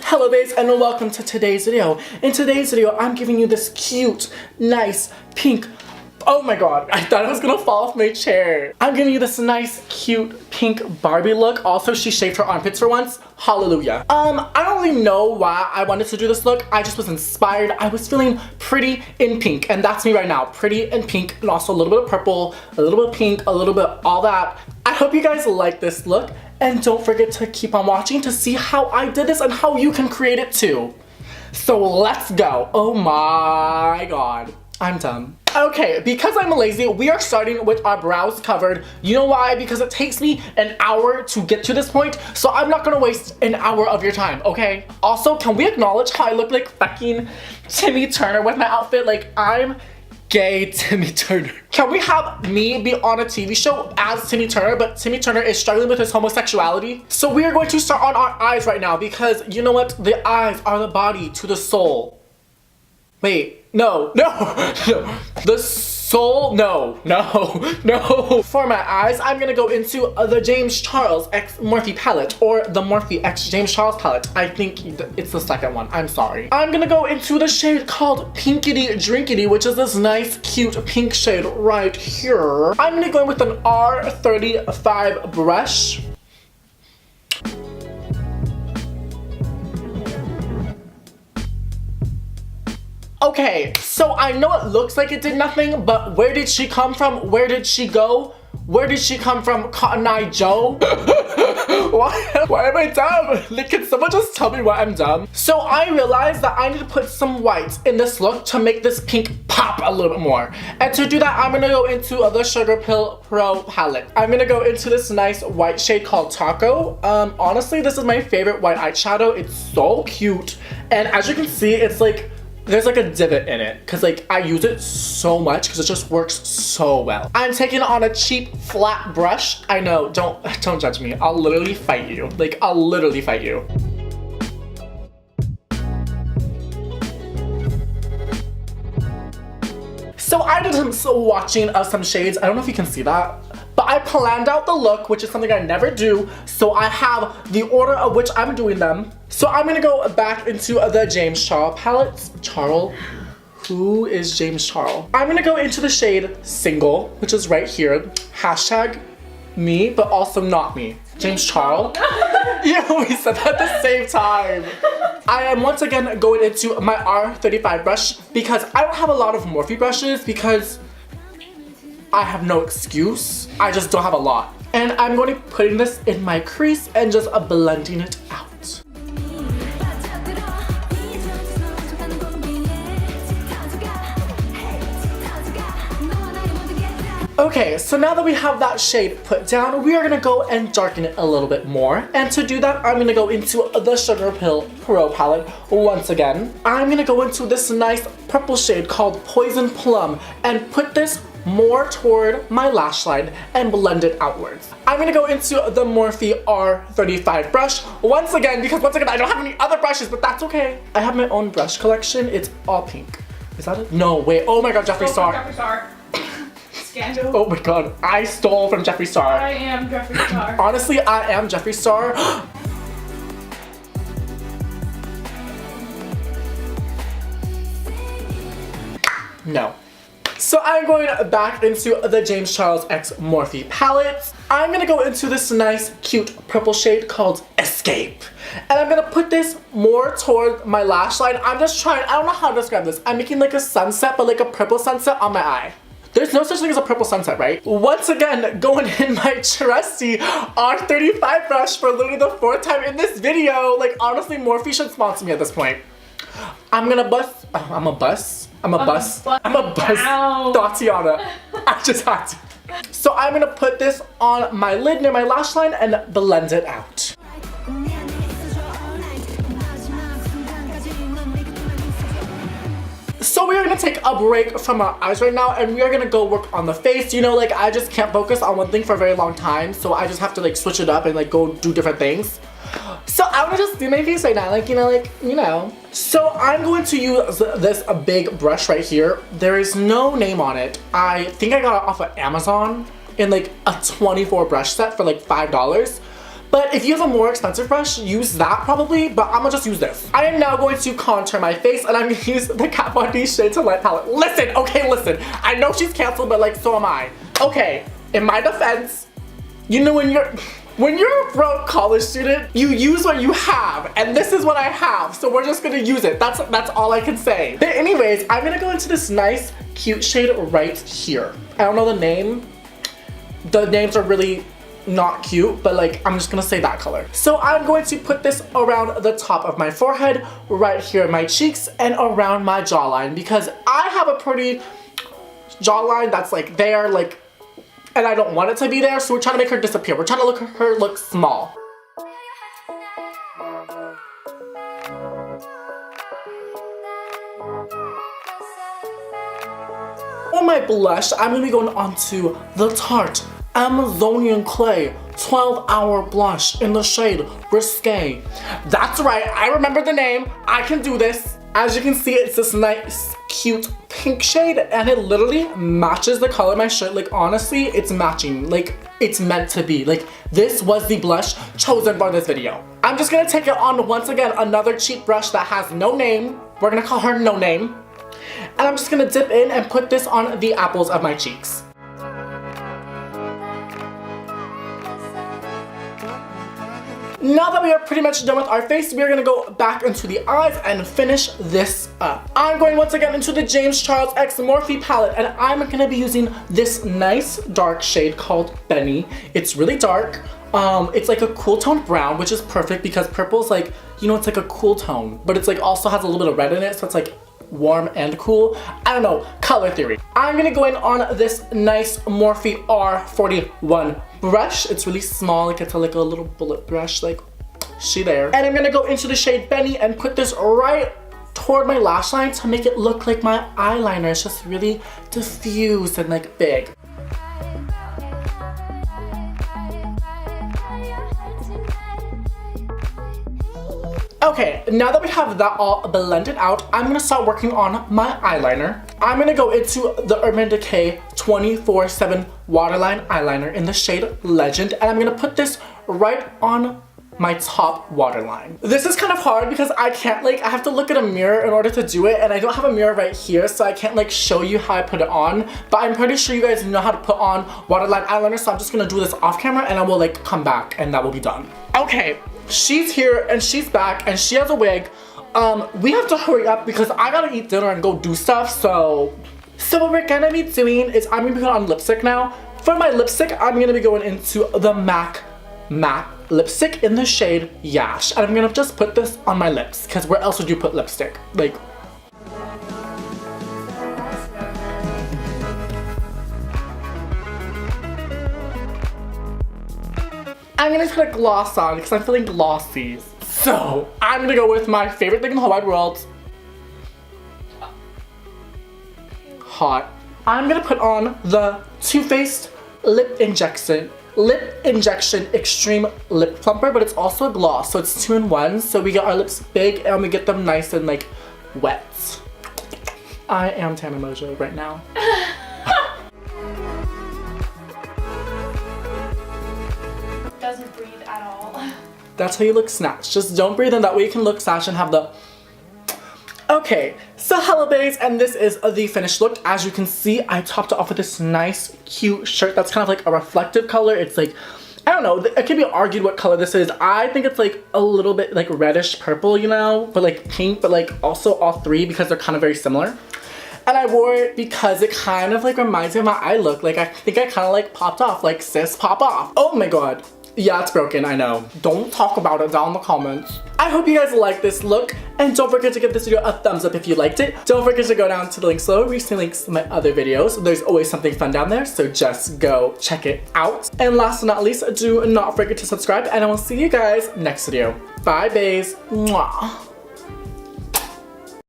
Hello babes and welcome to today's video. In today's video, I'm giving you this cute, nice, pink, oh my god, I thought I was gonna fall off my chair. I'm giving you this nice, cute, pink Barbie look. Also, she shaved her armpits for once. Hallelujah. I don't really know why I wanted to do this look. I just was inspired. I was feeling pretty in pink, and that's me right now. Pretty in pink, and also a little bit of purple, a little bit of pink, a little bit of all that. I hope you guys like this look. And don't forget to keep on watching to see how I did this and how you can create it too. So let's go. Oh my god. I'm done. Okay, because I'm lazy, we are starting with our brows covered. You know why? Because it takes me an hour to get to this point, so I'm not gonna waste an hour of your time, okay? Also, can we acknowledge how I look like fucking Timmy Turner with my outfit? Like, I'm gay Timmy Turner. Can we have me be on a TV show as Timmy Turner, but Timmy Turner is struggling with his homosexuality? So we are going to start on our eyes right now because you know what? The eyes are the body to the soul. Wait, no. The soul, no. For my eyes, I'm gonna go into the James Charles X Morphe palette, or the Morphe X James Charles palette. I think it's the second one, I'm sorry. I'm gonna go into the shade called Pinkity Drinkity, which is this nice, cute pink shade right here. I'm gonna go in with an R35 brush. Okay, so I know it looks like it did nothing, but where did she come from? Where did she go? Where did she come from, Cotton Eye Joe? Why am I dumb? Like, can someone just tell me why I'm dumb? So I realized that I need to put some white in this look to make this pink pop a little bit more. And to do that, I'm gonna go into the Sugar Pill Pro palette. I'm gonna go into this nice white shade called Taco. Honestly, this is my favorite white eyeshadow. It's so cute. And as you can see, it's like, there's like a divot in it because like I use it so much because it just works so well. I'm taking it on a cheap flat brush. I know, don't judge me. I'll literally fight you. Like, I'll literally fight you. So I did some swatching of some shades. I don't know if you can see that, but I planned out the look, which is something I never do. So I have the order of which I'm doing them. So I'm gonna go back into the James Charles palette. Charles? Who is James Charles? I'm gonna go into the shade Single, which is right here. Hashtag me, but also not me. James Charles? Yeah, we said that at the same time. I am once again going into my R35 brush because I don't have a lot of Morphe brushes because I have no excuse. I just don't have a lot. And I'm going to be putting this in my crease and just blending it out. Okay, so now that we have that shade put down, we are gonna go and darken it a little bit more. And to do that, I'm gonna go into the Sugar Pill Pro palette once again. I'm gonna go into this nice purple shade called Poison Plum and put this more toward my lash line and blend it outwards. I'm gonna go into the Morphe R35 brush once again because once again I don't have any other brushes, but that's okay. I have my own brush collection. It's all pink. Is that it? No, wait. Oh my god, Jeffree Star. Jeffree Star. Scandal. Oh my god, I stole from Jeffree Star. I am Jeffree Star. Honestly, I am Jeffree Star. No. So I'm going back into the James Charles X Morphe palette. I'm gonna go into this nice, cute purple shade called Escape. And I'm gonna put this more toward my lash line. I'm just trying, I don't know how to describe this. I'm making like a sunset, but like a purple sunset on my eye. There's no such thing as a purple sunset, right? Once again, going in my trusty R35 brush for literally the 4th time in this video. Like, honestly, Morphe should sponsor me at this point. I'm a bust Tatiana. I just had to. So I'm gonna put this on my lid near my lash line and blend it out. So we are gonna take a break from our eyes right now and we are gonna go work on the face. You know, like, I just can't focus on one thing for a very long time, so I just have to like switch it up and like go do different things. So I wanna just do my face right now, like, you know. So I'm going to use this big brush right here. There is no name on it. I think I got it off of Amazon in like a 24 brush set for like $5. But if you have a more expensive brush, use that probably, but I'm gonna just use this. I am now going to contour my face, and I'm gonna use the Kat Von D Shade to Light palette. Listen, okay, listen. I know she's canceled, but like, so am I. Okay, in my defense, you know when you're a broke college student, you use what you have, and this is what I have, so we're just gonna use it. That's all I can say. But anyways, I'm gonna go into this nice, cute shade right here. I don't know the name. The names are really not cute, but like, I'm just gonna say that color. So I'm going to put this around the top of my forehead, right here in my cheeks, and around my jawline, because I have a pretty jawline that's like there, like, and I don't want it to be there, so we're trying to make her disappear. We're trying to look her look small. For my blush, I'm gonna be going onto the Tarte Amazonian Clay 12-Hour Blush in the shade Risque. That's right, I remember the name. I can do this. As you can see, it's this nice, cute pink shade, and it literally matches the color of my shirt. Like, honestly, it's matching. Like, it's meant to be. Like, this was the blush chosen for this video. I'm just gonna take it on once again, another cheap brush that has no name. We're gonna call her No Name. And I'm just gonna dip in and put this on the apples of my cheeks. Now that we are pretty much done with our face, we are gonna go back into the eyes and finish this up. I'm going once again into the James Charles X Morphe palette, and I'm gonna be using this nice dark shade called Benny. It's really dark. It's like a cool tone brown, which is perfect because purple's like, you know, it's like a cool tone, but it's like also has a little bit of red in it, so it's like warm and cool. I don't know, color theory. I'm gonna go in on this nice Morphe R41 brush. It's really small, like it's like a little bullet brush, like she there. And I'm gonna go into the shade Benny and put this right toward my lash line to make it look like my eyeliner. It's just really diffused and like big. Okay, now that we have that all blended out, I'm gonna start working on my eyeliner. I'm gonna go into the Urban Decay 24/7 Waterline Eyeliner in the shade Legend, and I'm gonna put this right on my top waterline. This is kind of hard because I can't like, I have to look at a mirror in order to do it, and I don't have a mirror right here, so I can't like show you how I put it on, but I'm pretty sure you guys know how to put on waterline eyeliner, so I'm just gonna do this off camera and I will like come back and that will be done. Okay, she's here and she's back and she has a wig. We have to hurry up because I gotta eat dinner and go do stuff, so what we're gonna be doing is I'm gonna be going on lipstick now. For my lipstick, I'm gonna be going into the MAC matte lipstick in the shade Yash, and I'm gonna just put this on my lips because where else would you put lipstick? Like, I'm gonna put a gloss on because I'm feeling glossy. So I'm gonna go with my favorite thing in the whole wide world. Hot. I'm gonna put on the Too Faced Lip Injection Extreme Lip Plumper, but it's also a gloss, so it's 2 in 1. So we get our lips big and we get them nice and like wet. I am Tana Mojo right now. Doesn't breathe at all. That's how you look snatched. Just don't breathe in, that way you can look snatched and have the... Okay, so hello babes, and this is the finished look. As you can see, I topped it off with this nice, cute shirt that's kind of like a reflective color. It's like, I don't know, it can be argued what color this is. I think it's like a little bit like reddish purple, you know, but like pink, but like also all three because they're kind of very similar. And I wore it because it kind of like reminds me of my eye look. Like I think I kind of like popped off, like sis pop off. Oh my god. Yeah, it's broken, I know. Don't talk about it down in the comments. I hope you guys like this look, and don't forget to give this video a thumbs up if you liked it. Don't forget to go down to the links below, recent links to my other videos. There's always something fun down there, so just go check it out. And last but not least, do not forget to subscribe, and I will see you guys next video. Bye, babes. Mwah.